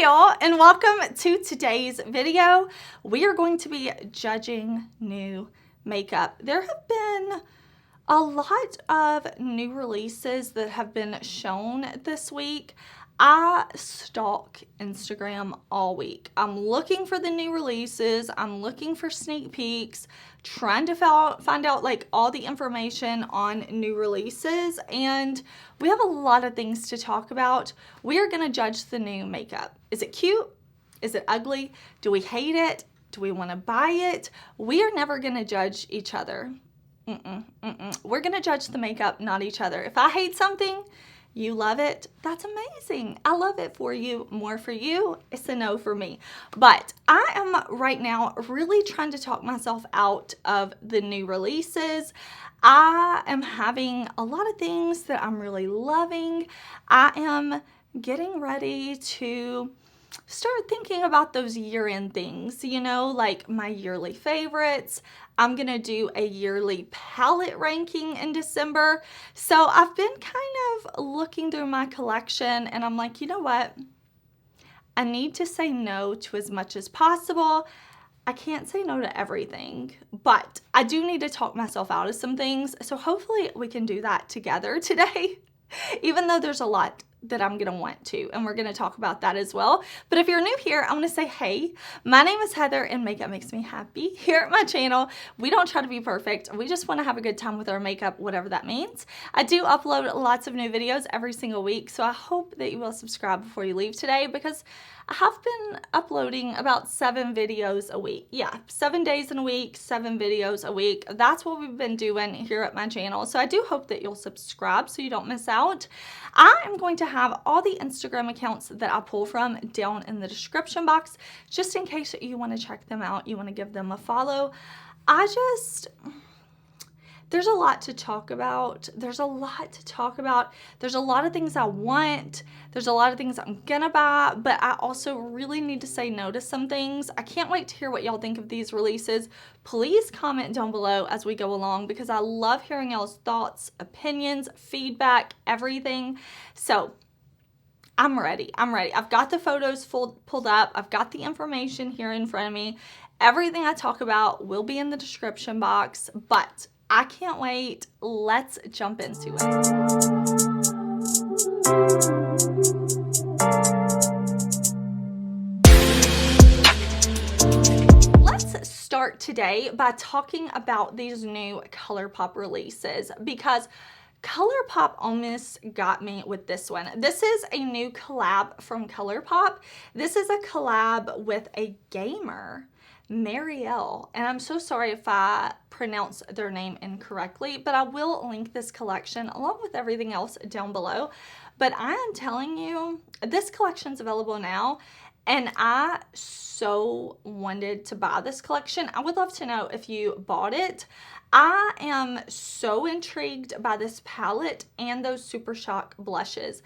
y'all, and welcome to today's video. We are going to be judging new makeup. There have been a lot of new releases that have been shown this week. I stalk Instagram all week. I'm looking for the new releases. I'm looking for sneak peeks, trying to find out like all the information on new releases. And we have a lot of things to talk about. We are going to judge the new makeup. Is it cute? Is it ugly? Do we hate it? Do we want to buy it? We are never going to judge each other. We're going to judge the makeup, not each other. If I hate something, you love it, that's amazing. I love it for you. More for you, it's a no for me. But I am right now really trying to talk myself out of the new releases. I am having a lot of things that I'm really loving. I am getting ready to start thinking about those year-end things, you know, like my yearly favorites. I'm going to do a yearly palette ranking in December. So I've been kind of looking through my collection and I'm like, you know what? I need to say no to as much as possible. I can't say no to everything, but I do need to talk myself out of some things. So hopefully we can do that together today, even though there's a lot that I'm gonna want to, and we're gonna talk about that as well. But if you're new here, I wanna say, hey, my name is Heather and makeup makes me happy. Here at my channel, we don't try to be perfect. We just wanna have a good time with our makeup, whatever that means. I do upload lots of new videos every single week, so I hope that you will subscribe before you leave today because I have been uploading about 7 videos a week. Yeah, 7 days in a week, 7 videos a week. That's what we've been doing here at my channel. So I do hope that you'll subscribe so you don't miss out. I am going to have all the Instagram accounts that I pull from down in the description box, just in case you want to check them out, you want to give them a follow. There's a lot to talk about. There's a lot of things I want. There's a lot of things I'm gonna buy, but I also really need to say no to some things. I can't wait to hear what y'all think of these releases. Please comment down below as we go along because I love hearing y'all's thoughts, opinions, feedback, everything. So I'm ready. I've got the photos pulled up. I've got the information here in front of me. Everything I talk about will be in the description box, but I can't wait. Let's jump into it. Let's start today by talking about these new Colourpop releases because Colourpop almost got me with this one. This is a new collab from Colourpop. This is a collab with a gamer, Mariale, and I'm so sorry if I pronounce their name incorrectly, but I will link this collection along with everything else down below. But I am telling you, this collection's available now, and I so wanted to buy this collection. I would love to know if you bought it. I am so intrigued by this palette and those Super Shock blushes.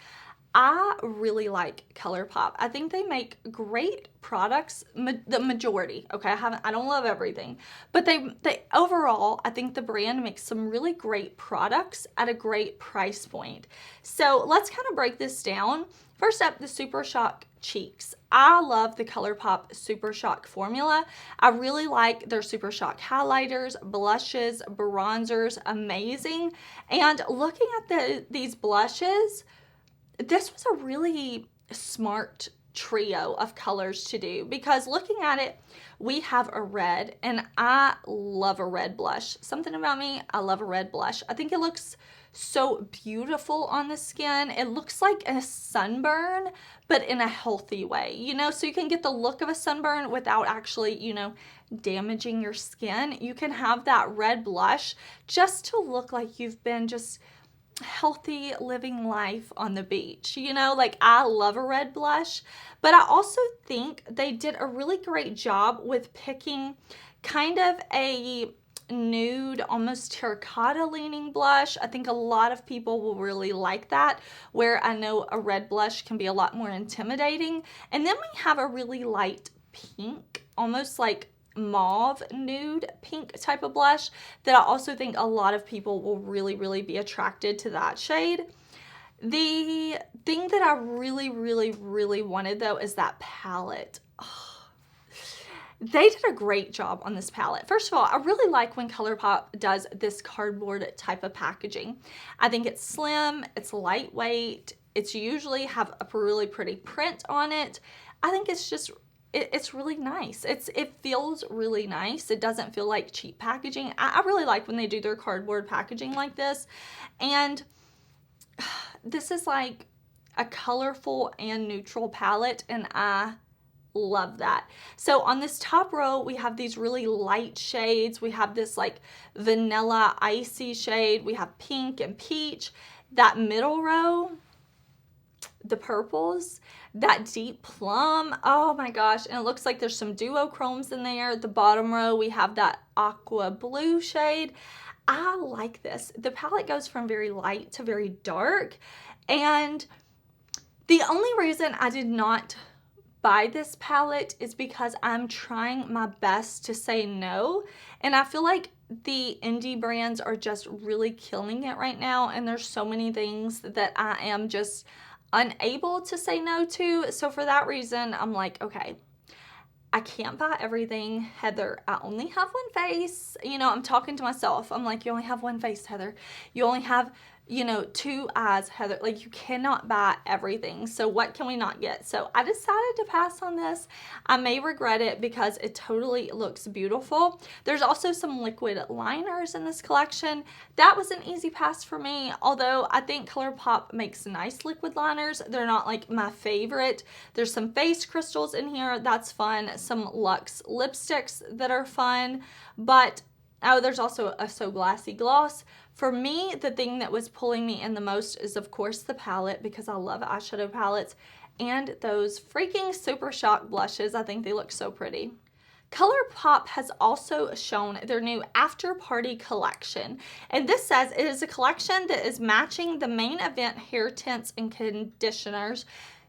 I really like Colourpop. I think they make great products, the majority, okay? I don't love everything, but they overall, I think the brand makes some really great products at a great price point. So let's kind of break this down. First up, the Super Shock cheeks. I love the Colourpop Super Shock formula. I really like their Super Shock highlighters, blushes, bronzers, amazing. And looking at these blushes, this was a really smart trio of colors to do because looking at it, we have a red, and I love a red blush. Something about me, I love a red blush. I think it looks so beautiful on the skin. It looks like a sunburn, but in a healthy way, you know, so you can get the look of a sunburn without actually, you know, damaging your skin. You can have that red blush just to look like you've been just healthy living life on the beach, you know, like I love a red blush, but I also think they did a really great job with picking kind of a nude, almost terracotta leaning blush. I think a lot of people will really like that, where I know a red blush can be a lot more intimidating. And then we have a really light pink, almost like mauve nude pink type of blush that I also think a lot of people will really be attracted to that shade. The thing that I really, really, really wanted though is that palette. Oh, they did a great job on this palette. First of all, I really like when Colourpop does this cardboard type of packaging. I think it's slim, it's lightweight, it's usually have a really pretty print on it. I think it's just, it's really nice. It feels really nice. It doesn't feel like cheap packaging. I really like when they do their cardboard packaging like this. And this is like a colorful and neutral palette, and I love that. So on this top row, we have these really light shades. We have this like vanilla icy shade. We have pink and peach. That middle row, the purples, that deep plum, oh my gosh, and it looks like there's some duochromes in there. The bottom row, we have that aqua blue shade. I like this. The palette goes from very light to very dark, and the only reason I did not buy this palette is because I'm trying my best to say no, and I feel like the indie brands are just really killing it right now, and there's so many things that I am just unable to say no to. So for that reason, I'm like, okay, I can't buy everything. Heather, I only have one face. You know, I'm talking to myself. I'm like, you only have one face, Heather. You only have, you know, two eyes, Heather. Like, you cannot buy everything. So what can we not get? So I decided to pass on this. I may regret it because it totally looks beautiful. There's also some liquid liners in this collection. That was an easy pass for me, although I think Colourpop makes nice liquid liners. They're not like my favorite. There's some face crystals in here. That's fun. Some luxe lipsticks that are fun, but oh, there's also a So Glassy gloss. For me, the thing that was pulling me in the most is, of course, the palette, because I love eyeshadow palettes, and those freaking Super Shock blushes. I think they look so pretty. Colourpop has also shown their new After Party collection, and this says it is a collection that is matching the main event hair tints and conditioners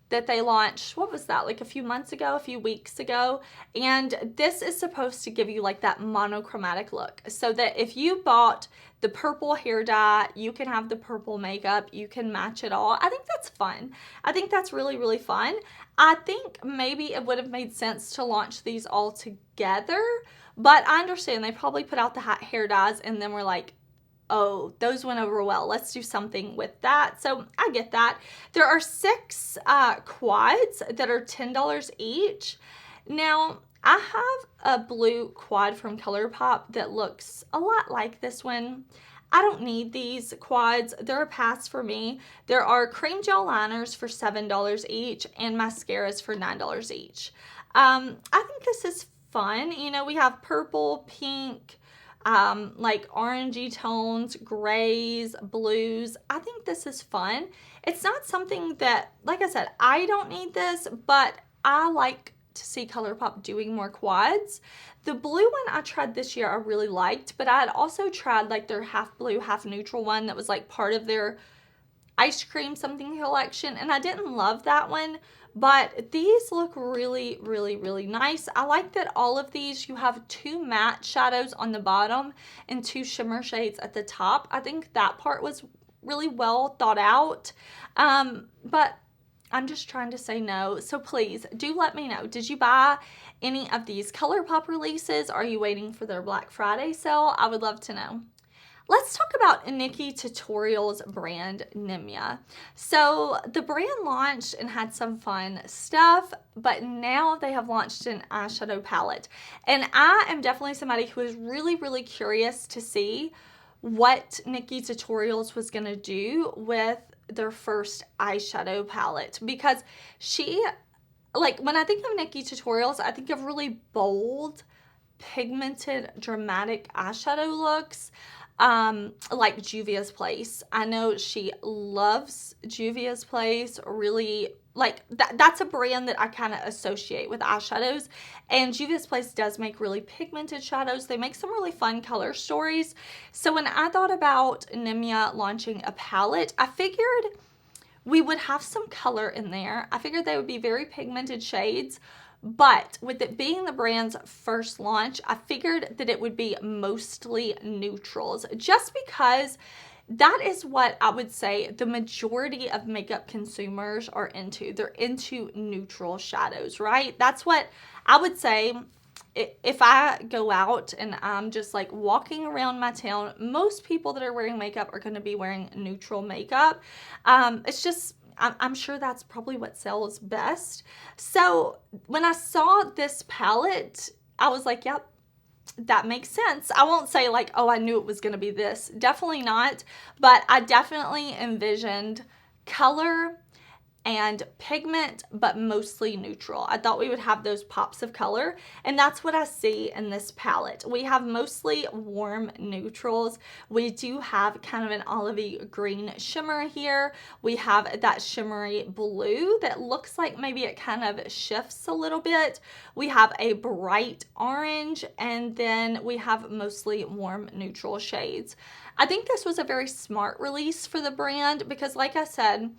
that they launched, what was that, like a few months ago, a few weeks ago, and this is supposed to give you like that monochromatic look, so that if you bought the purple hair dye, you can have the purple makeup, you can match it all. I think that's fun. I think that's really, really fun. I think maybe it would have made sense to launch these all together, but I understand they probably put out the hot hair dyes and then we're like, oh, those went over well. Let's do something with that. So I get that. There are 6 quads that are $10 each. Now, I have a blue quad from Colourpop that looks a lot like this one. I don't need these quads. They're a pass for me. There are cream gel liners for $7 each and mascaras for $9 each. I think this is fun. You know, we have purple, pink, like orangey tones, grays, blues. I think this is fun. It's not something that, like I said, I don't need this, but I like to see Colourpop doing more quads. The blue one I tried this year I really liked, but I had also tried like their half blue, half neutral one that was like part of their ice cream something collection, and I didn't love that one. But these look really, really, really nice. I like that all of these, you have 2 matte shadows on the bottom and 2 shimmer shades at the top. I think that part was really well thought out. But I'm just trying to say no. So please do let me know. Did you buy any of these Colourpop releases? Are you waiting for their Black Friday sale? I would love to know. Let's talk about NikkieTutorials brand Nimya. So the brand launched and had some fun stuff, but now they have launched an eyeshadow palette. And I am definitely somebody who is really, really curious to see what NikkieTutorials was going to do with their first eyeshadow palette, because she, like, when I think of NikkieTutorials, I think of really bold, pigmented, dramatic eyeshadow looks. Like Juvia's Place. I know she loves Juvia's Place, really, like that's a brand that I kind of associate with eyeshadows, and Juvia's Place does make really pigmented shadows. They make some really fun color stories. So when I thought about Nimya launching a palette, I figured we would have some color in there. I figured they would be very pigmented shades, but with it being the brand's first launch, I figured that it would be mostly neutrals, just because that is what I would say the majority of makeup consumers are into. They're into neutral shadows, right? That's what I would say. If I go out and I'm just like walking around my town, most people that are wearing makeup are going to be wearing neutral makeup. It's just, I'm sure that's probably what sells best. So when I saw this palette, I was like, yep, that makes sense. I won't say like, oh, I knew it was going to be this. Definitely not. But I definitely envisioned color and pigment, but mostly neutral. I thought we would have those pops of color, and that's what I see in this palette. We have mostly warm neutrals. We do have kind of an olivey green shimmer here. We have that shimmery blue that looks like maybe it kind of shifts a little bit. We have a bright orange, and then we have mostly warm neutral shades. I think this was a very smart release for the brand because, like I said,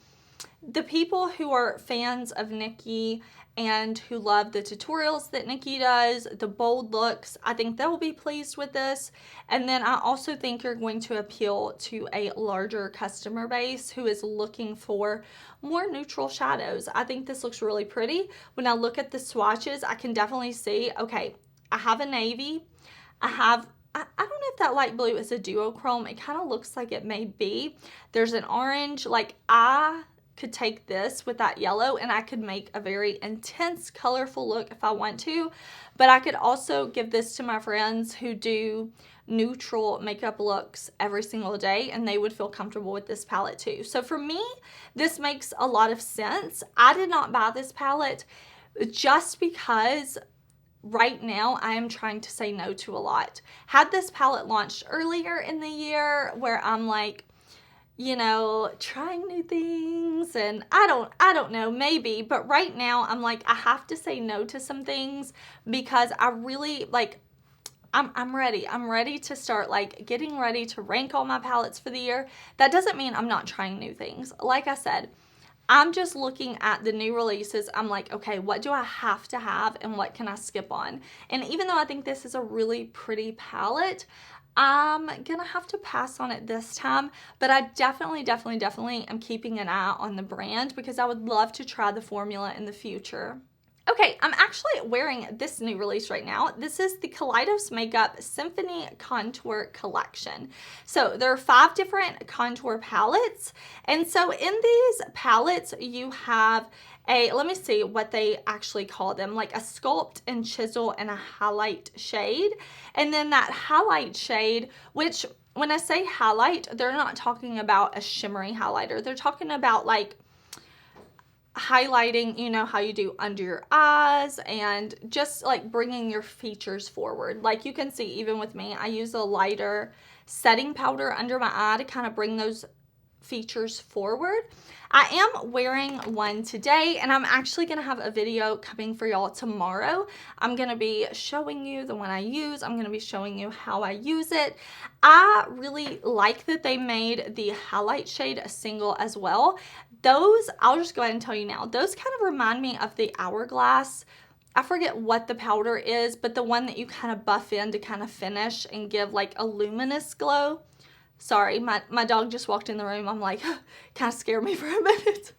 the people who are fans of Nikkie and who love the tutorials that Nikkie does, the bold looks, I think they'll be pleased with this. And then I also think you're going to appeal to a larger customer base who is looking for more neutral shadows. I think this looks really pretty. When I look at the swatches, I can definitely see, okay, I have a navy. I don't know if that light blue is a duochrome. It kind of looks like it may be. There's an orange. Like, I could take this with that yellow and I could make a very intense, colorful look if I want to. But I could also give this to my friends who do neutral makeup looks every single day, and they would feel comfortable with this palette too. So for me, this makes a lot of sense. I did not buy this palette just because right now I am trying to say no to a lot. Had this palette launched earlier in the year where I'm like, you know, trying new things, and I don't know, maybe, but right now I'm like, I have to say no to some things because I really like, I'm ready to start like getting ready to rank all my palettes for the year. That doesn't mean I'm not trying new things. Like I said, I'm just looking at the new releases. I'm like, okay, what do I have to have and what can I skip on? And even though I think this is a really pretty palette, I'm gonna have to pass on it this time, but I definitely am keeping an eye on the brand because I would love to try the formula in the future. Okay, I'm actually wearing this new release right now. This is the Kaleidos Makeup Symphony Contour Collection. So there are 5 different contour palettes. And so in these palettes, you have a, let me see what they actually call them, like a sculpt and chisel and a highlight shade. And then that highlight shade, which when I say highlight, they're not talking about a shimmery highlighter. They're talking about like highlighting, you know how you do under your eyes and just like bringing your features forward. Like you can see even with me, I use a lighter setting powder under my eye to kind of bring those features forward. I am wearing one today, and I'm actually going to have a video coming for y'all tomorrow. I'm going to be showing you the one I use. I'm going to be showing you how I use it. I really like that they made the highlight shade a single as well. Those, I'll just go ahead and tell you now, those kind of remind me of the Hourglass. I forget what the powder is, but the one that you kind of buff in to kind of finish and give like a luminous glow. Sorry, my dog just walked in the room. I'm like, kind of scared me for a minute.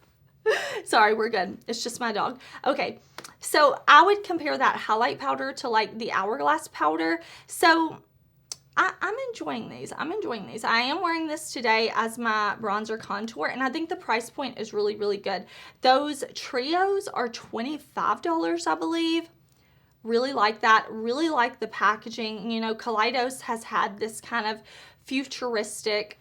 Sorry, we're good. It's just my dog. Okay, so I would compare that highlight powder to like the Hourglass powder. So I'm enjoying these. I'm enjoying these. I am wearing this today as my bronzer contour, and I think the price point is really, really good. Those trios are $25, I believe. Really like that. Really like the packaging. You know, Kaleidos has had this kind of futuristic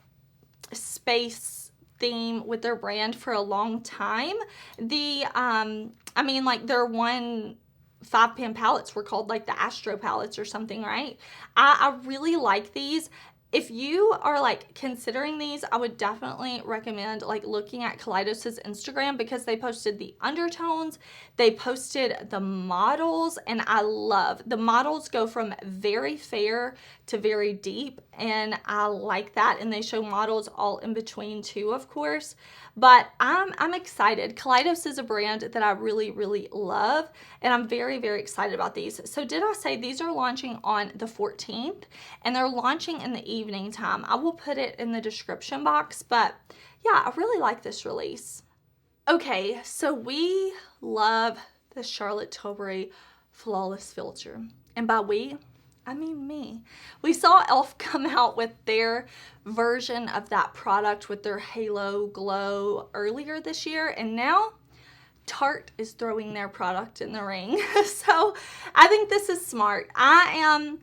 space theme with their brand for a long time. The I mean, like their 5-pan palettes were called like the Astro palettes or something, right? I really like these. If you are like considering these, I would definitely recommend like looking at Kaleidos' Instagram because they posted the undertones, they posted the models, and I love the models go from very fair to very deep, and I like that. And they show models all in between too, of course. But I'm excited. Kaleidos is a brand that I really, really love, and I'm very, very excited about these. So did I say these are launching on the 14th, and they're launching in the evening evening time. I will put it in the description box, but yeah, I really like this release. Okay, so we love the Charlotte Tilbury Flawless Filter. And by we, I mean me. We saw e.l.f. come out with their version of that product with their Halo Glow earlier this year, and now Tarte is throwing their product in the ring. So I think this is smart. I am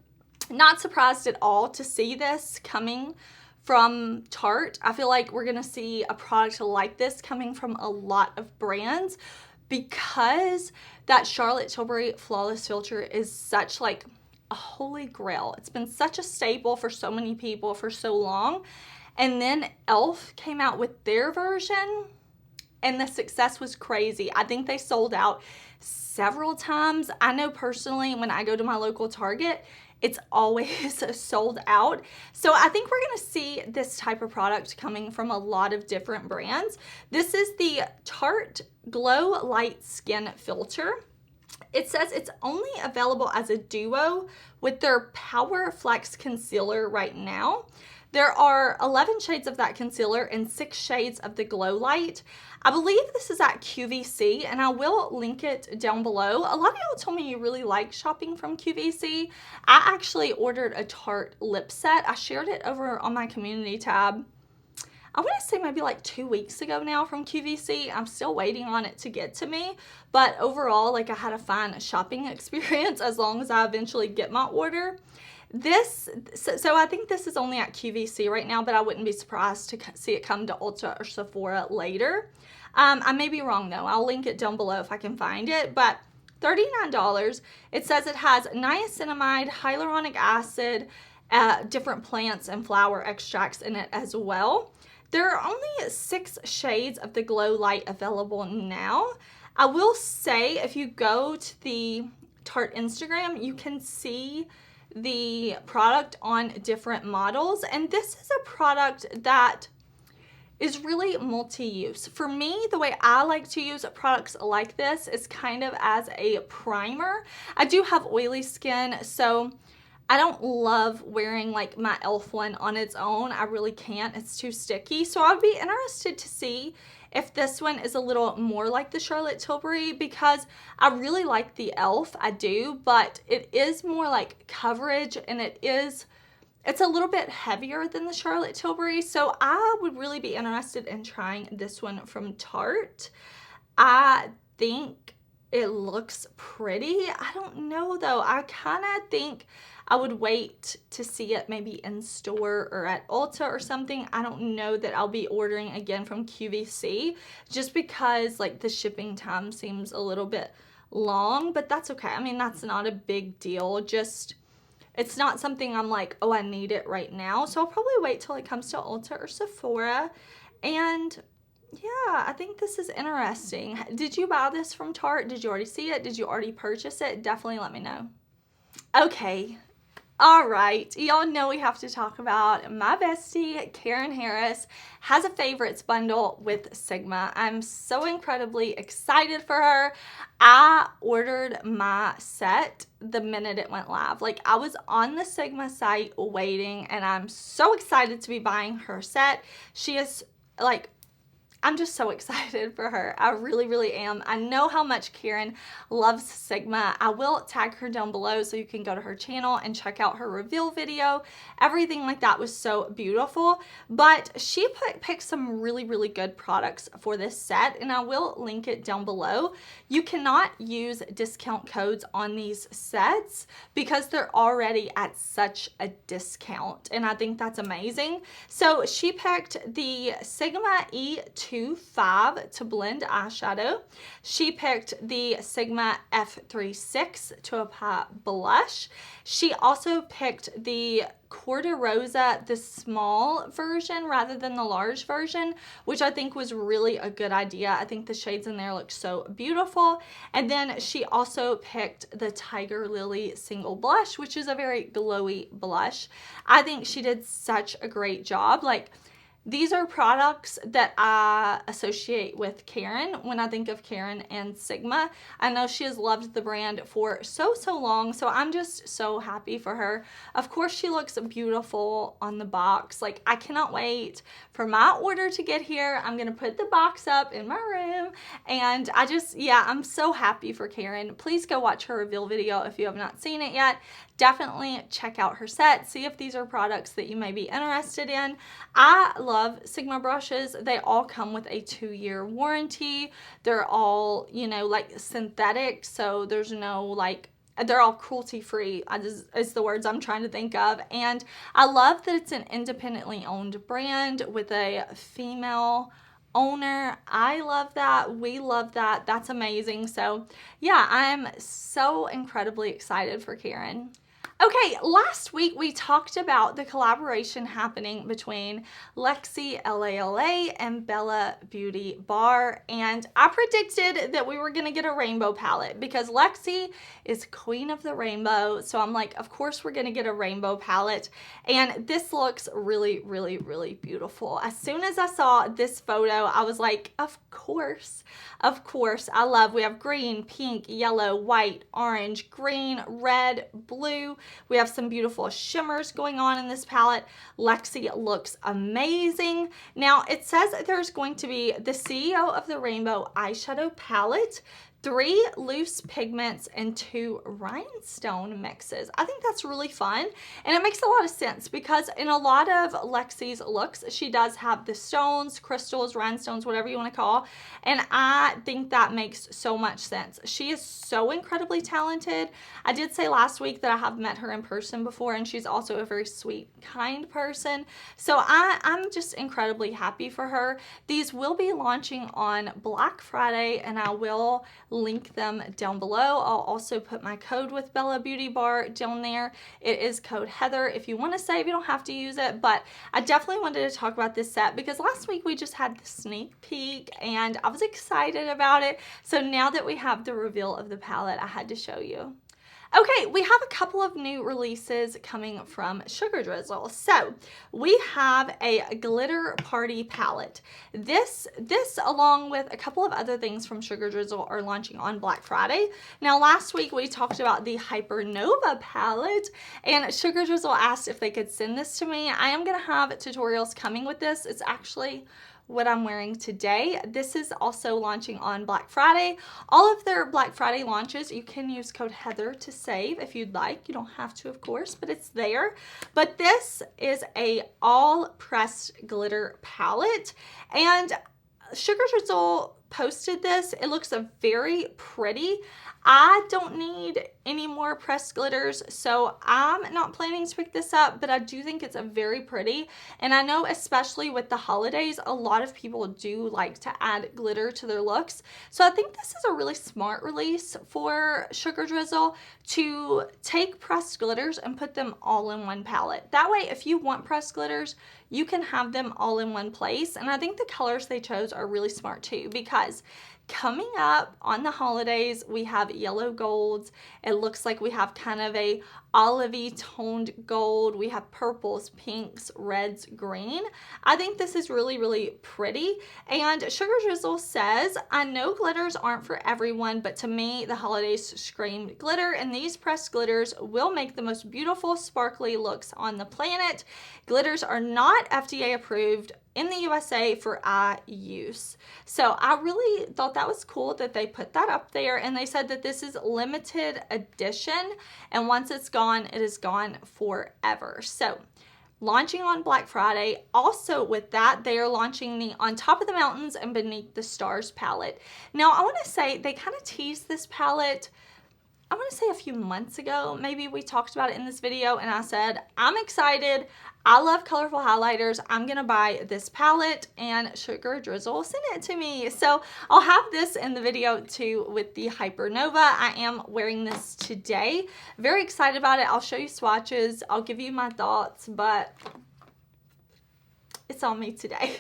not surprised at all to see this coming from Tarte. I feel like we're gonna see a product like this coming from a lot of brands because that Charlotte Tilbury Flawless Filter is such like a holy grail. It's been such a staple for so many people for so long. And then e.l.f. came out with their version and the success was crazy. I think they sold out several times. I know personally when I go to my local Target, it's always sold out. So I think we're gonna see this type of product coming from a lot of different brands. This is the Tarte Glowlight Skin Filter. It says it's only available as a duo with their Power Flex Concealer right now. There are 11 shades of that concealer and 6 shades of the Glowlight. I believe this is at QVC, and I will link it down below. A lot of y'all told me you really like shopping from QVC. I actually ordered a Tarte lip set. I shared it over on my community tab. I want to say maybe like 2 weeks ago now from QVC. I'm still waiting on it to get to me. But overall, like I had a fun shopping experience as long as I eventually get my order. So I think this is only at QVC right now, but I wouldn't be surprised to see it come to Ulta or Sephora later. I may be wrong though. I'll link it down below if I can find it. But $39. It says it has niacinamide, hyaluronic acid, different plants and flower extracts in it as well. There are only 6 shades of the Glowlight available now. I will say if you go to the Tarte Instagram, you can see the product on different models, and this is a product that is really multi-use. For me, the way I like to use products like this is kind of as a primer. I do have oily skin, so I don't love wearing like my e.l.f. one on its own. I really can't. It's too sticky. So I would be interested to see if this one is a little more like the Charlotte Tilbury, because I really like the e.l.f. I do, but it is more like coverage, and it's a little bit heavier than the Charlotte Tilbury. So I would really be interested in trying this one from Tarte. I think it looks pretty. I don't know though. I kind of think I would wait to see it maybe in store or at Ulta or something. I don't know that I'll be ordering again from QVC just because like the shipping time seems a little bit long, but that's okay. I mean, that's not a big deal. Just, it's not something I'm like, oh, I need it right now. So I'll probably wait till it comes to Ulta or Sephora. And yeah, I think this is interesting. Did you buy this from Tarte? Did you already see it? Did you already purchase it? Definitely let me know. Okay. All right, y'all know we have to talk about my bestie, Karen Harris, has a favorites bundle with Sigma. I'm so incredibly excited for her. I ordered my set the minute it went live. Like, I was on the Sigma site waiting, and I'm so excited to be buying her set. She is like, I'm just so excited for her. I really, really am. I know how much Karen loves Sigma. I will tag her down below so you can go to her channel and check out her reveal video. Everything like that was so beautiful. But she picked some really, really good products for this set, and I will link it down below. You cannot use discount codes on these sets because they're already at such a discount, and I think that's amazing. So she picked the Sigma E25 to blend eyeshadow. She picked the Sigma F36 to apply blush. She also picked the Corda Rosa, the small version rather than the large version, which I think was really a good idea. I think the shades in there look so beautiful. And then she also picked the Tiger Lily single blush, which is a very glowy blush. I think she did such a great job. Like, these are products that I associate with Karen when I think of Karen and Sigma. I know she has loved the brand for so long, so I'm just so happy for her. Of course, she looks beautiful on the box. Like, I cannot wait for my order to get here. I'm gonna put the box up in my room, and I'm so happy for Karen. Please go watch her reveal video if you have not seen it yet. Definitely check out her set, see if these are products that you may be interested in. I love Sigma brushes. They all come with a 2-year warranty. They're all, you know, like synthetic, so there's no like, they're all cruelty free is the words I'm trying to think of. And I love that it's an independently owned brand with a female owner. I love that. We love that. That's amazing. So yeah, I'm so incredibly excited for Karen. Okay, last week we talked about the collaboration happening between Lexi LALA and Bella Beauty Bar, and I predicted that we were going to get a rainbow palette because Lexi is queen of the rainbow, so I'm like, of course we're going to get a rainbow palette, and this looks really beautiful. As soon as I saw this photo, I was like, of course. We have green, pink, yellow, white, orange, green, red, blue. We have some beautiful shimmers going on in this palette. Lexi looks amazing. Now, it says that there's going to be the CEO of the Rainbow eyeshadow palette, 3 loose pigments, and 2 rhinestone mixes. I think that's really fun, and it makes a lot of sense because in a lot of Lexi's looks, she does have the stones, crystals, rhinestones, whatever you want to call, and I think that makes so much sense. She is so incredibly talented. I did say last week that I have met her in person before, and she's also a very sweet, kind person, so I'm just incredibly happy for her. These will be launching on Black Friday, and I will link them down below. I'll also put my code with Bella Beauty Bar down there. It is code Heather. If you want to save, you don't have to use it, but I definitely wanted to talk about this set because last week we just had the sneak peek and I was excited about it. So now that we have the reveal of the palette, I had to show you. Okay, we have a couple of new releases coming from Sugar Drizzle. So we have a glitter party palette. This along with a couple of other things from Sugar Drizzle are launching on Black Friday. Now last week we talked about the Hypernova palette and Sugar Drizzle asked if they could send this to me. I am going to have tutorials coming with this. It's actually what I'm wearing today. This is also launching on Black Friday. All of their Black Friday launches, you can use code Heather to save if you'd like. You don't have to, of course, but it's there. But this is a all pressed glitter palette, and Sugar Drizzle posted this. It looks very pretty. I don't need any more pressed glitters, so I'm not planning to pick this up, but I do think it's a very pretty, and I know especially with the holidays, a lot of people do like to add glitter to their looks, so I think this is a really smart release for Sugar Drizzle to take pressed glitters and put them all in one palette. That way, if you want pressed glitters, you can have them all in one place, and I think the colors they chose are really smart too, because coming up on the holidays, we have yellow golds. It looks like we have kind of a olivey toned gold. We have purples, pinks, reds, green. I think this is really pretty. And Sugar Drizzle says, I know glitters aren't for everyone, but to me, the holidays screamed glitter, and these pressed glitters will make the most beautiful sparkly looks on the planet. Glitters are not FDA approved in the USA for eye use. So I really thought that was cool that they put that up there, and they said that this is limited edition, and once it's gone, it is gone forever. So launching on Black Friday. Also with that, they are launching the On Top of the Mountains and Beneath the Stars palette. Now I want to say they kind of teased this palette, I want to say a few months ago, maybe we talked about it in this video, and I said, I'm excited. I love colorful highlighters. I'm going to buy this palette, and Sugar Drizzle sent it to me. So I'll have this in the video too with the Hypernova. I am wearing this today. Very excited about it. I'll show you swatches. I'll give you my thoughts, but it's on me today.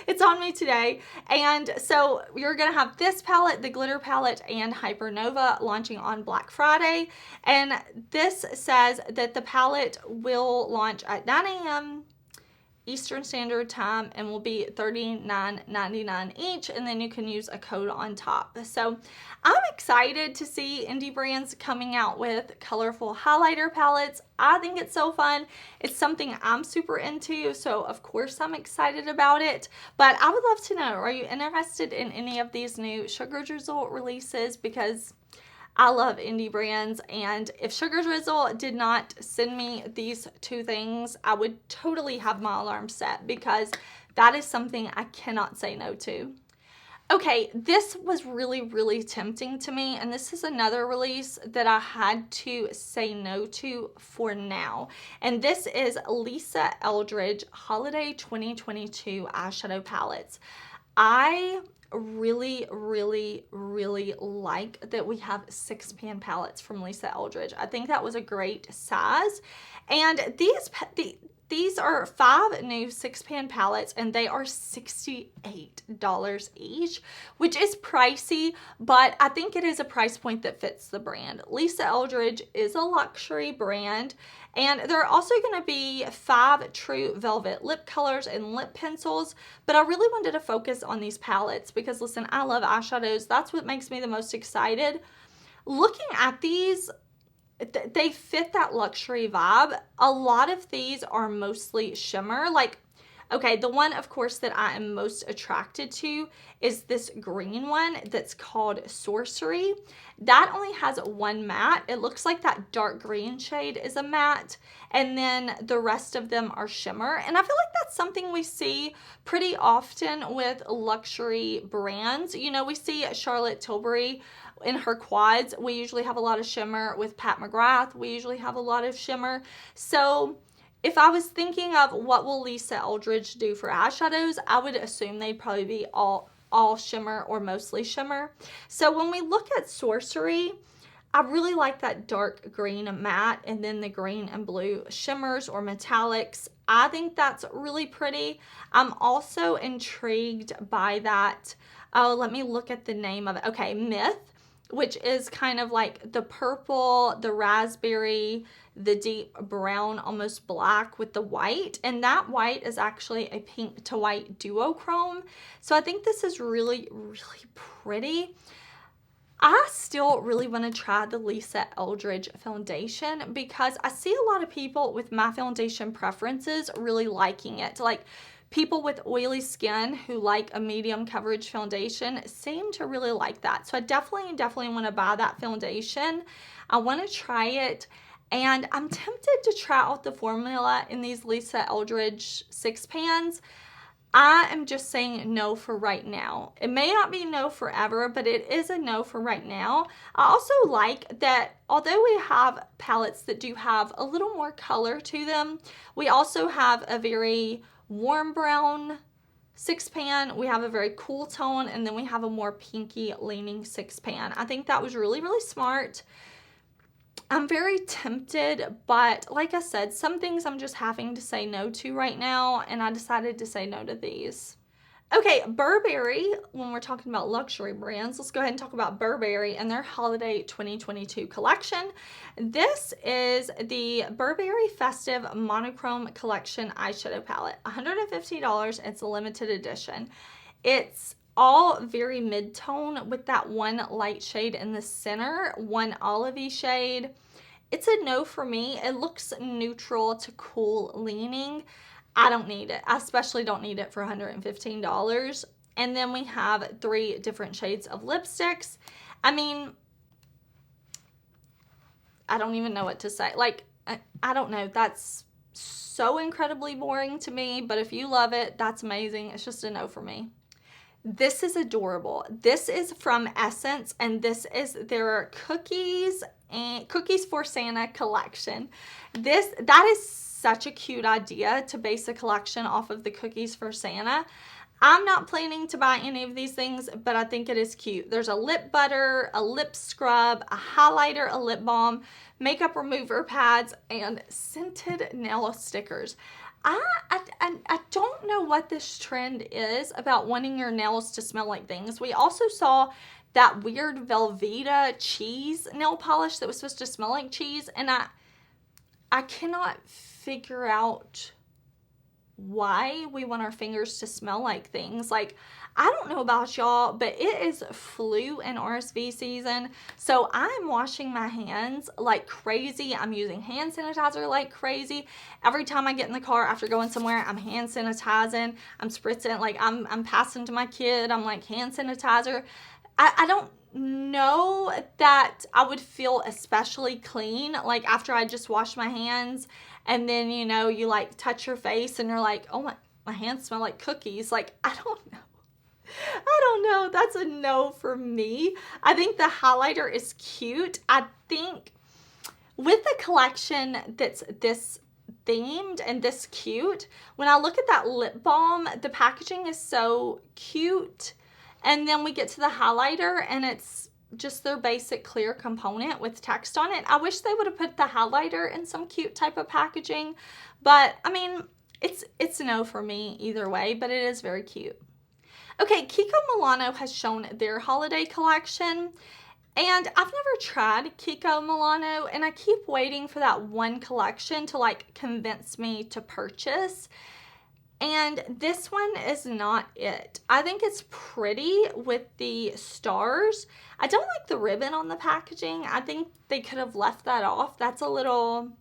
It's on me today. And so you're going to have this palette, the glitter palette, and Hypernova launching on Black Friday. And this says that the palette will launch at 9 a.m. Eastern Standard Time and will be $39.99 each, and then you can use a code on top. So I'm excited to see indie brands coming out with colorful highlighter palettes. I think it's so fun. It's something I'm super into, so of course I'm excited about it. But I would love to know, are you interested in any of these new Sugar Drizzle releases? Because I love indie brands, and if Sugar Drizzle did not send me these two things, I would totally have my alarm set, because that is something I cannot say no to. Okay, this was really, really tempting to me, and this is another release that I had to say no to for now. And this is Lisa Eldridge Holiday 2022 eyeshadow palettes. I really like that we have 6-pan palettes from Lisa Eldridge. I think that was a great size, and these are 5 new 6-pan palettes, and they are $68 each, which is pricey, but I think it is a price point that fits the brand. Lisa Eldridge is a luxury brand, and there are also going to be 5 true velvet lip colors and lip pencils, but I really wanted to focus on these palettes because, listen, I love eyeshadows. That's what makes me the most excited. Looking at these, they fit that luxury vibe. A lot of these are mostly shimmer. Like, okay, the one, of course, that I am most attracted to is this green one that's called Sorcery. That only has 1 matte. It looks like that dark green shade is a matte, and then the rest of them are shimmer. And I feel like that's something we see pretty often with luxury brands. You know, we see Charlotte Tilbury in her quads. We usually have a lot of shimmer. With Pat McGrath, we usually have a lot of shimmer. So if I was thinking of what will Lisa Eldridge do for eyeshadows, I would assume they'd probably be all shimmer or mostly shimmer. So when we look at Sorcery, I really like that dark green matte and then the green and blue shimmers or metallics. I think that's really pretty. I'm also intrigued by that. Oh, let me look at the name of it. Okay, Myth, which is kind of like the purple, the raspberry, the deep brown, almost black with the white. And that white is actually a pink to white duochrome. So I think this is really, really pretty. I still really want to try the Lisa Eldridge foundation because I see a lot of people with my foundation preferences really liking it. Like, people with oily skin who like a medium coverage foundation seem to really like that. So I definitely want to buy that foundation. I want to try it, and I'm tempted to try out the formula in these Lisa Eldridge 6-pans. I am just saying no for right now. It may not be no forever, but it is a no for right now. I also like that although we have palettes that do have a little more color to them, we also have a very warm brown 6-pan, we have a very cool tone, and then we have a more pinky leaning 6-pan. I think that was really, really smart. I'm very tempted, but like I said, some things I'm just having to say no to right now, and I decided to say no to these. Okay, Burberry, when we're talking about luxury brands, let's go ahead and talk about Burberry and their Holiday 2022 collection. This is the Burberry Festive Monochrome Collection eyeshadow palette. $150, it's a limited edition. It's all very mid-tone with that one light shade in the center, one olivey shade. It's a no for me. It looks neutral to cool leaning. I don't need it. I especially don't need it for $115. And then we have 3 different shades of lipsticks. I mean, I don't even know what to say. Like, I don't know. That's so incredibly boring to me. But if you love it, that's amazing. It's just a no for me. This is adorable. This is from Essence, and this is their Cookies for Santa collection. That is such a cute idea to base a collection off of the Cookies for Santa. I'm not planning to buy any of these things, but I think it is cute. There's a lip butter, a lip scrub, a highlighter, a lip balm, makeup remover pads, and scented nail stickers. I don't know what this trend is about wanting your nails to smell like things. We also saw that weird Velveeta cheese nail polish that was supposed to smell like cheese, and I cannot figure out why we want our fingers to smell like things. Like, I don't know about y'all, but it is flu and RSV season. So I'm washing my hands like crazy. I'm using hand sanitizer like crazy. Every time I get in the car after going somewhere, I'm hand sanitizing. I'm spritzing, like I'm passing to my kid. I'm like hand sanitizer. I don't know that I would feel especially clean like after I just wash my hands, and then you know you like touch your face and you're like, oh my hands smell like cookies. Like, I don't know. That's a no for me. I think the highlighter is cute. I think with a collection that's this themed and this cute, when I look at that lip balm, the packaging is so cute. And then we get to the highlighter and it's just their basic clear component with text on it. I wish they would have put the highlighter in some cute type of packaging, but I mean, it's a no for me either way, but it is very cute. Okay, Kiko Milano has shown their holiday collection, and I've never tried Kiko Milano, and I keep waiting for that one collection to like convince me to purchase. And this one is not it. I think it's pretty with the stars. I don't like the ribbon on the packaging. I think they could have left that off. That's a little,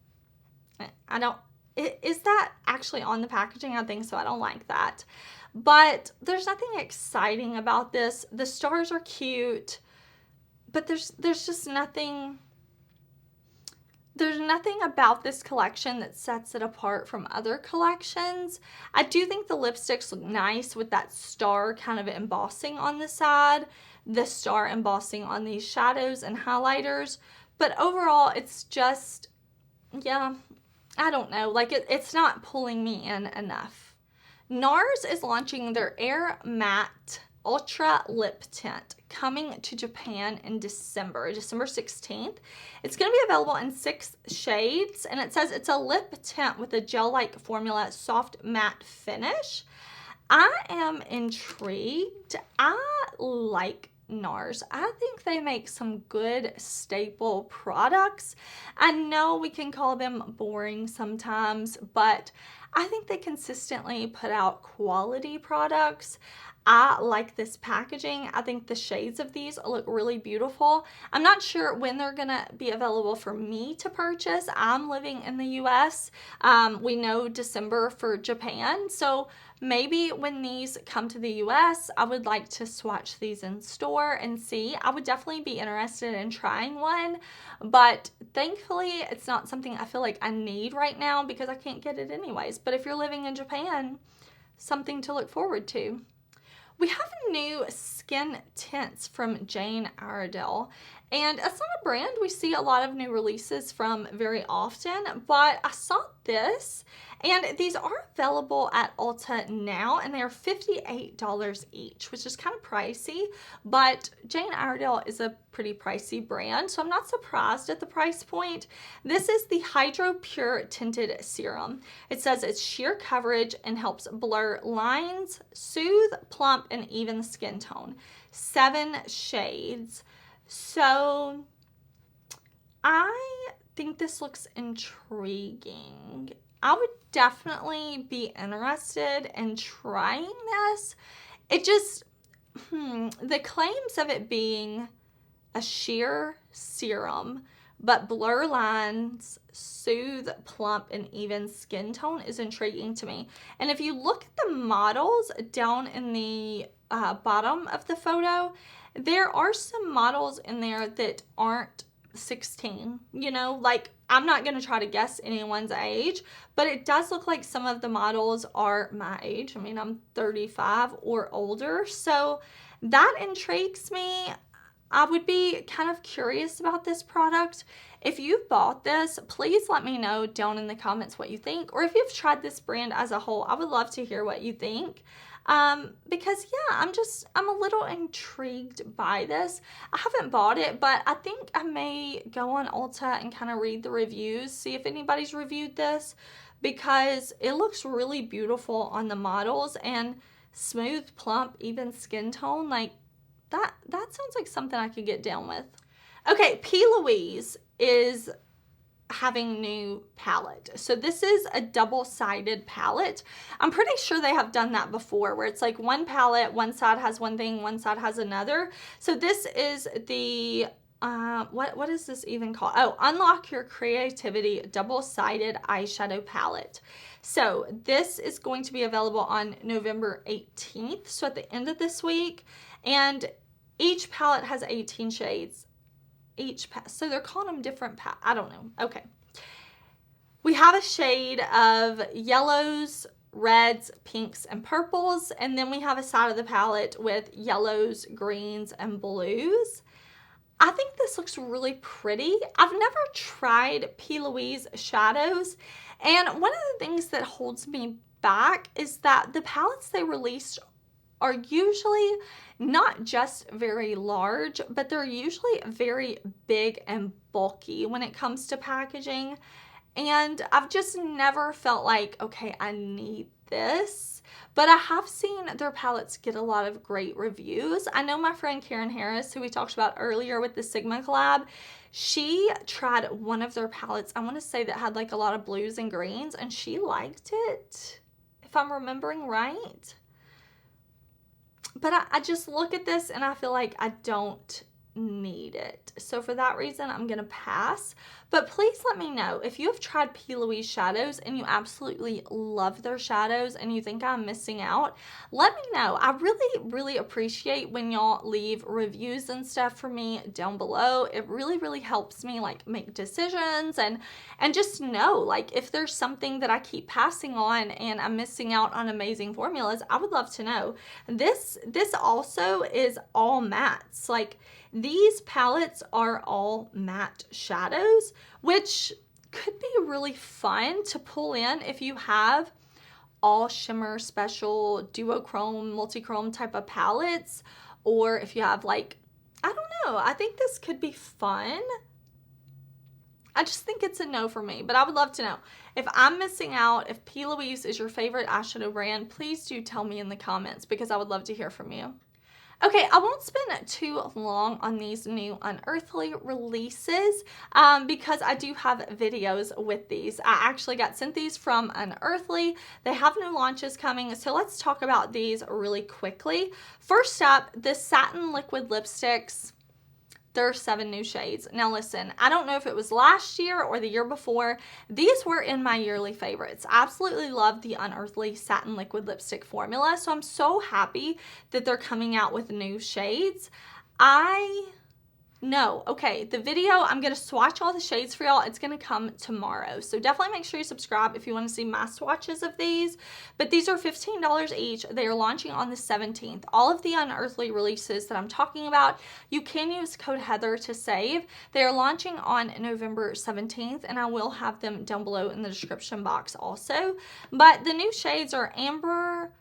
is that actually on the packaging? I think so. I don't like that. But there's nothing exciting about this. The stars are cute, but there's just nothing. There's nothing about this collection that sets it apart from other collections. I do think the lipsticks look nice with that star kind of embossing on the side, the star embossing on these shadows and highlighters. But overall, it's just, yeah, I don't know. Like, it's not pulling me in enough. Nars is launching their Air Matte Ultra Lip Tint coming to Japan in December 16th. It's going to be available in 6 shades, and it says it's a lip tint with a gel-like formula, soft matte finish. I am intrigued. I like Nars. I think they make some good staple products. I know we can call them boring sometimes, but I think they consistently put out quality products. I like this packaging. I think the shades of these look really beautiful. I'm not sure when they're gonna be available for me to purchase. I'm living in the US. We know December for Japan, so maybe when these come to the US, I would like to swatch these in store and see. I would definitely be interested in trying one, but thankfully it's not something I feel like I need right now because I can't get it anyways. But if you're living in Japan, something to look forward to. We have new skin tints from Jane Iredale, and it's not a brand we see a lot of new releases from very often, but I saw this, and these are available at Ulta now, and they are $58 each, which is kind of pricey, but Jane Iredale is a pretty pricey brand, so I'm not surprised at the price point. This is the HydroPure Tinted Serum. It says it's sheer coverage and helps blur lines, soothe, plump, and even the skin tone. 7 shades. So I think this looks intriguing. I would definitely be interested in trying this. It just, the claims of it being a sheer serum, but blur lines, soothe, plump, and even skin tone is intriguing to me. And if you look at the models down in the bottom of the photo, there are some models in there that aren't 16, you know, like I'm not going to try to guess anyone's age, but it does look like some of the models are my age. I mean, I'm 35 or older, so that intrigues me. I would be kind of curious about this product. If you've bought this, please let me know down in the comments what you think, or if you've tried this brand as a whole, I would love to hear what you think. Because yeah, I'm a little intrigued by this. I haven't bought it, but I think I may go on Ulta and kind of read the reviews, see if anybody's reviewed this, because it looks really beautiful on the models and smooth, plump, even skin tone. Like that sounds like something I could get down with. Okay, P.Louise is having new palette. So this is a double-sided palette. I'm pretty sure they have done that before, where it's like one palette, one side has one thing, one side has another. So this is the what is this even called? Oh, Unlock Your Creativity Double-Sided Eyeshadow Palette. So this is going to be available on November 18th, so at the end of this week. And each palette has 18 shades. So they're calling them different I don't know. Okay. We have a shade of yellows, reds, pinks, and purples. And then we have a side of the palette with yellows, greens, and blues. I think this looks really pretty. I've never tried P.Louise shadows, and one of the things that holds me back is that the palettes they released are usually not just very large, but they're usually very big and bulky when it comes to packaging. And I've just never felt like, okay, I need this. But I have seen their palettes get a lot of great reviews. I know my friend Karen Harris, who we talked about earlier with the Sigma collab, she tried one of their palettes, I want to say that had like a lot of blues and greens, and she liked it, if I'm remembering right. But I just look at this and I feel like I don't need it. So for that reason, I'm going to pass. But please let me know if you have tried P.Louise shadows and you absolutely love their shadows and you think I'm missing out. Let me know. I really appreciate when y'all leave reviews and stuff for me down below. It really helps me like make decisions and just know like if there's something that I keep passing on and I'm missing out on amazing formulas. I would love to know. This also is all mattes. Like these palettes are all matte shadows, which could be really fun to pull in if you have all shimmer, special, duochrome, multi-chrome type of palettes, or if you have like, I don't know, I think this could be fun. I just think it's a no for me, but I would love to know. If I'm missing out, if P.Louise is your favorite eyeshadow brand, please do tell me in the comments because I would love to hear from you. Okay, I won't spend too long on these new Unearthly releases because I do have videos with these. I actually got sent these from Unearthly. They have new launches coming, so let's talk about these really quickly. First up, the Satin Liquid Lipsticks. There are 7 new shades. Now listen, I don't know if it was last year or the year before. These were in my yearly favorites. I absolutely love the Unearthly Satin Liquid Lipstick formula, so I'm so happy that they're coming out with new shades. Okay, the video, I'm going to swatch all the shades for y'all. It's going to come tomorrow. So definitely make sure you subscribe if you want to see my swatches of these. But these are $15 each. They are launching on the 17th. All of the Unearthly releases that I'm talking about, you can use code Heather to save. They are launching on November 17th, and I will have them down below in the description box also. But the new shades are Amber,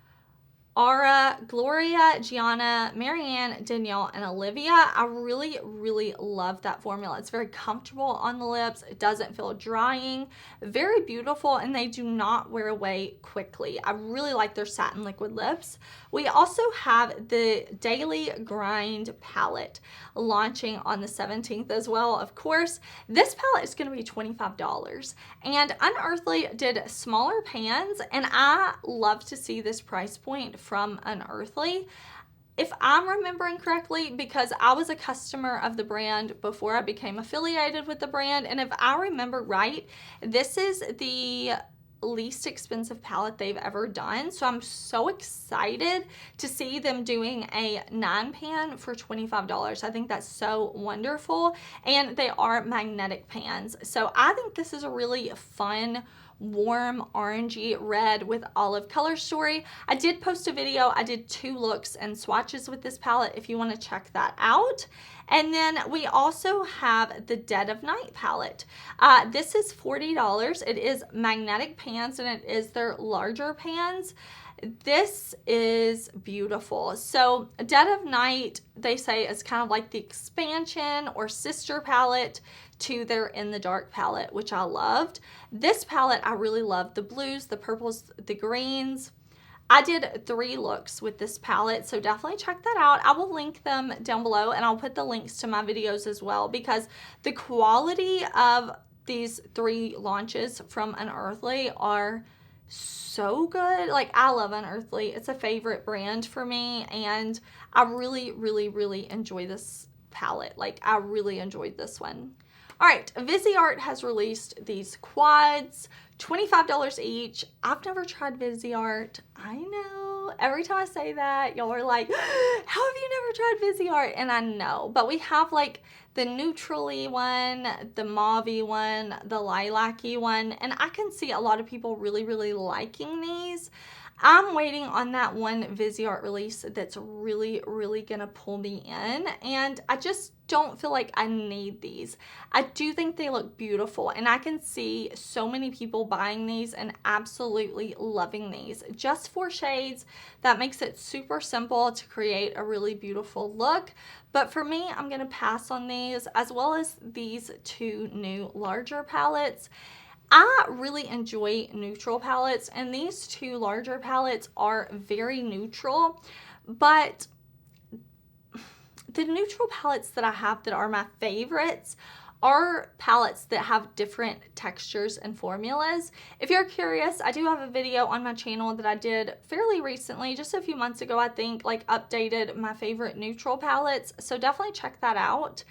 Aura, Gloria, Gianna, Marianne, Danielle, and Olivia. I really love that formula. It's very comfortable on the lips. It doesn't feel drying. Very beautiful, and they do not wear away quickly. I really like their satin liquid lips. We also have the Daily Grind palette launching on the 17th as well, of course. This palette is going to be $25, and Unearthly did smaller pans, and I love to see this price point from Unearthly. If I'm remembering correctly, because I was a customer of the brand before I became affiliated with the brand, and if I remember right, this is the least expensive palette they've ever done. So I'm so excited to see them doing a 9-pan for $25. I think that's so wonderful, and they are magnetic pans. So I think this is a really fun, warm orangey red with olive color story. I did post a video. I did 2 looks and swatches with this palette if you want to check that out. And then we also have the Dead of Night palette. This is $40. It is magnetic pans, and it is their larger pans. This is beautiful. So Dead of Night, they say, is kind of like the expansion or sister palette to their In the Dark palette, which I loved. This palette, I really loved the blues, the purples, the greens. I did 3 looks with this palette, so definitely check that out. I will link them down below, and I'll put the links to my videos as well, because the quality of these 3 launches from Unearthly are so good. Like, I love Unearthly. It's a favorite brand for me, and I really, really, really enjoy this palette. Like, I really enjoyed this one. All right, Viseart has released these quads, $25 each. I've never tried Viseart. I know. Every time I say that, y'all are like, how have you never tried Viseart? And I know, but we have like the neutrally one, the mauve-y one, the lilac-y one, and I can see a lot of people really, really liking these. I'm waiting on that one Viseart release that's really, really gonna pull me in, and I just don't feel like I need these. I do think they look beautiful, and I can see so many people buying these and absolutely loving these. Just 4 shades. That makes it super simple to create a really beautiful look. But for me, I'm gonna pass on these, as well as these 2 new larger palettes. I really enjoy neutral palettes, and these 2 larger palettes are very neutral, but the neutral palettes that I have that are my favorites are palettes that have different textures and formulas. If you're curious, I do have a video on my channel that I did fairly recently, just a few months ago, I think, like updated my favorite neutral palettes, so definitely check that out.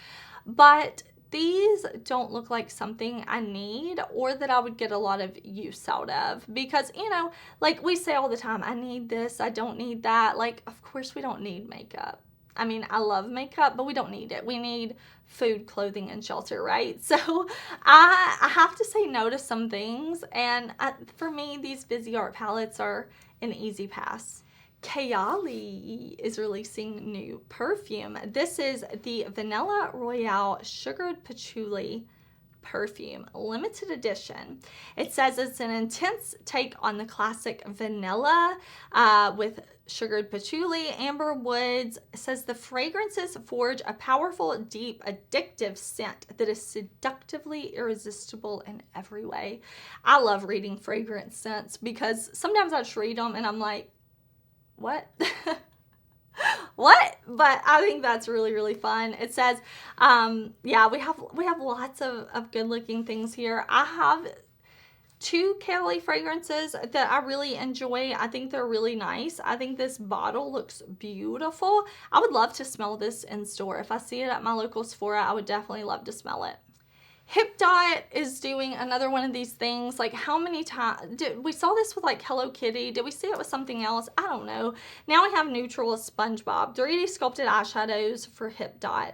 But these don't look like something I need or that I would get a lot of use out of, because, you know, like we say all the time, I need this, I don't need that. Like, of course we don't need makeup. I mean, I love makeup, but we don't need it. We need food, clothing, and shelter, right? So I have to say no to some things, and for me, these Viseart palettes are an easy pass. Kayali is releasing new perfume. This is the Vanilla Royale Sugared Patchouli perfume, limited edition. It says it's an intense take on the classic vanilla with sugared patchouli, amber woods. It says the fragrances forge a powerful, deep, addictive scent that is seductively irresistible in every way. I love reading fragrance scents because sometimes I just read them and I'm like, what? What? But I think that's really, really fun. It says, yeah, we have lots of good looking things here. I have 2 Kayali fragrances that I really enjoy. I think they're really nice. I think this bottle looks beautiful. I would love to smell this in store. If I see it at my local Sephora, I would definitely love to smell it. HipDot is doing another one of these things. Like, how many times we saw this with like Hello Kitty? Did we see it with something else? I don't know. Now we have neutral with Spongebob. 3D sculpted eyeshadows for HipDot.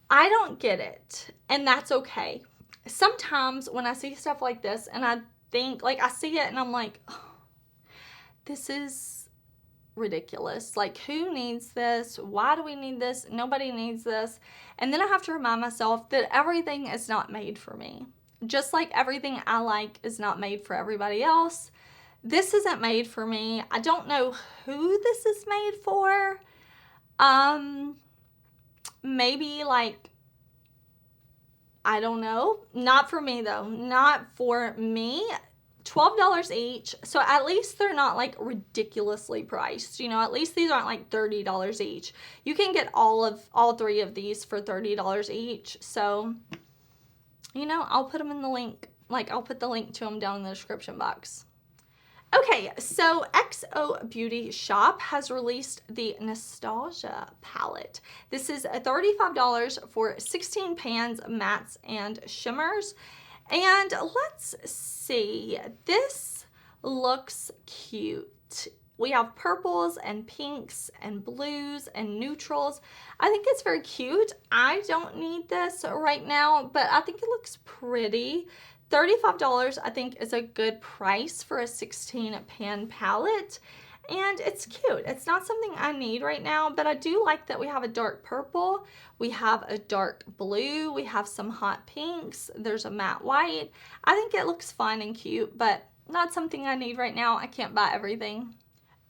I don't get it, and that's okay. Sometimes when I see stuff like this and I think, like, I see it and I'm like, oh, this is ridiculous. Like, who needs this? Why do we need this? Nobody needs this. And then I have to remind myself that everything is not made for me. Just like everything I like is not made for everybody else. This isn't made for me. I don't know who this is made for. Maybe like, I don't know. Not for me though. Not for me. $12 each, so at least they're not like ridiculously priced, you know. At least these aren't like $30 each. You can get all 3 of these for $30 each, so, you know, I'll put them in the link, like I'll put the link to them down in the description box. Okay, so XO Beauty Shop has released the Nostalgia palette. This is $35 for 16 pans, mattes, and shimmers. And let's see, this looks cute. We have purples and pinks and blues and neutrals. I think it's very cute. I don't need this right now, but I think it looks pretty. $35 I think is a good price for a 16 pan palette. And it's cute. It's not something I need right now, but I do like that we have a dark purple, we have a dark blue, we have some hot pinks, there's a matte white. I think it looks fun and cute, but not something I need right now. I can't buy everything.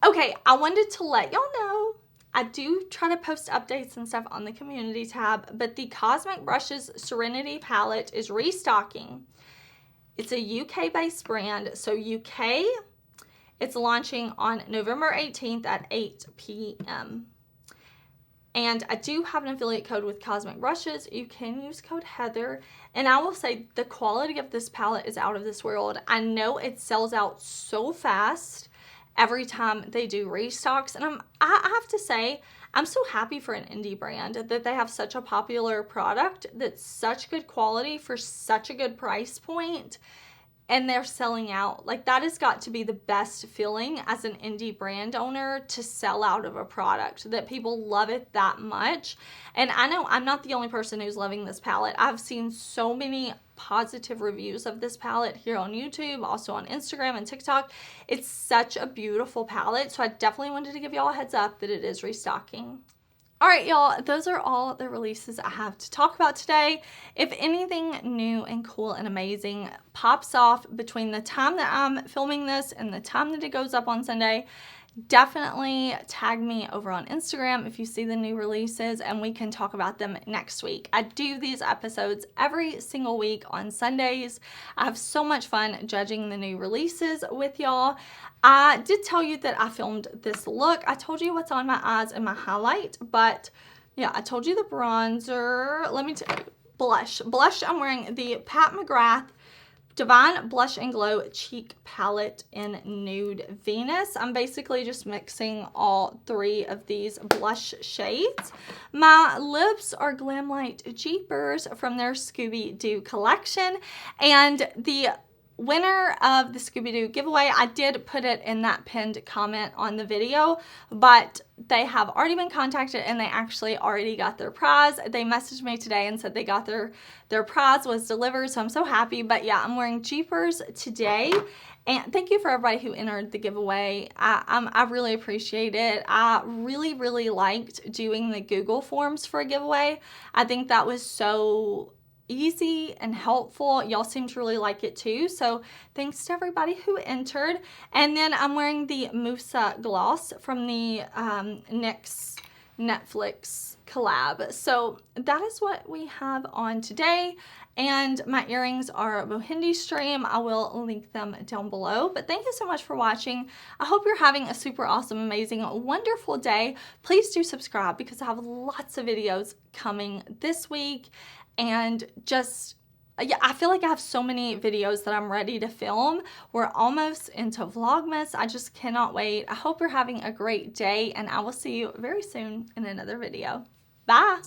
Okay, I wanted to let y'all know, I do try to post updates and stuff on the community tab, but the Cosmic Brushes Serenity palette is restocking. It's a UK-based brand, so UK, it's launching on November 18th at 8 p.m. And I do have an affiliate code with Cosmic Brushes. You can use code Heather. And I will say the quality of this palette is out of this world. I know it sells out so fast every time they do restocks. And I have to say, I'm so happy for an indie brand that they have such a popular product that's such good quality for such a good price point. And they're selling out. Like, that has got to be the best feeling as an indie brand owner, to sell out of a product, that people love it that much. And I know I'm not the only person who's loving this palette. I've seen so many positive reviews of this palette here on YouTube, also on Instagram and TikTok. It's such a beautiful palette. So I definitely wanted to give y'all a heads up that it is restocking. All right, y'all, those are all the releases I have to talk about today. If anything new and cool and amazing pops off between the time that I'm filming this and the time that it goes up on Sunday, definitely tag me over on Instagram if you see the new releases, and we can talk about them next week. I do these episodes every single week on Sundays. I have so much fun judging the new releases with y'all. I did tell you that I filmed this look. I told you what's on my eyes and my highlight, but yeah, I told you the bronzer. Let me tell you, blush. Blush, I'm wearing the Pat McGrath Divine Blush and Glow Cheek Palette in Nude Venus. I'm basically just mixing all three of these blush shades. My lips are Glamlight Jeepers from their Scooby-Doo collection. And the winner of the Scooby-Doo giveaway, I did put it in that pinned comment on the video, but they have already been contacted and they actually already got their prize. They messaged me today and said they got their prize was delivered, so I'm so happy. But yeah, I'm wearing Jeepers today. And thank you for everybody who entered the giveaway. I really appreciate it. I really, really liked doing the Google Forms for a giveaway. I think that was so easy and helpful. Y'all seem to really like it too. So thanks to everybody who entered. And then I'm wearing the Musa gloss from the NYX Netflix collab. So that is what we have on today. And my earrings are Bohindie Stream. I will link them down below. But thank you so much for watching. I hope you're having a super awesome, amazing, wonderful day. Please do subscribe because I have lots of videos coming this week. And just, yeah, I feel like I have so many videos that I'm ready to film. We're almost into Vlogmas. I just cannot wait. I hope you're having a great day, and I will see you very soon in another video. Bye!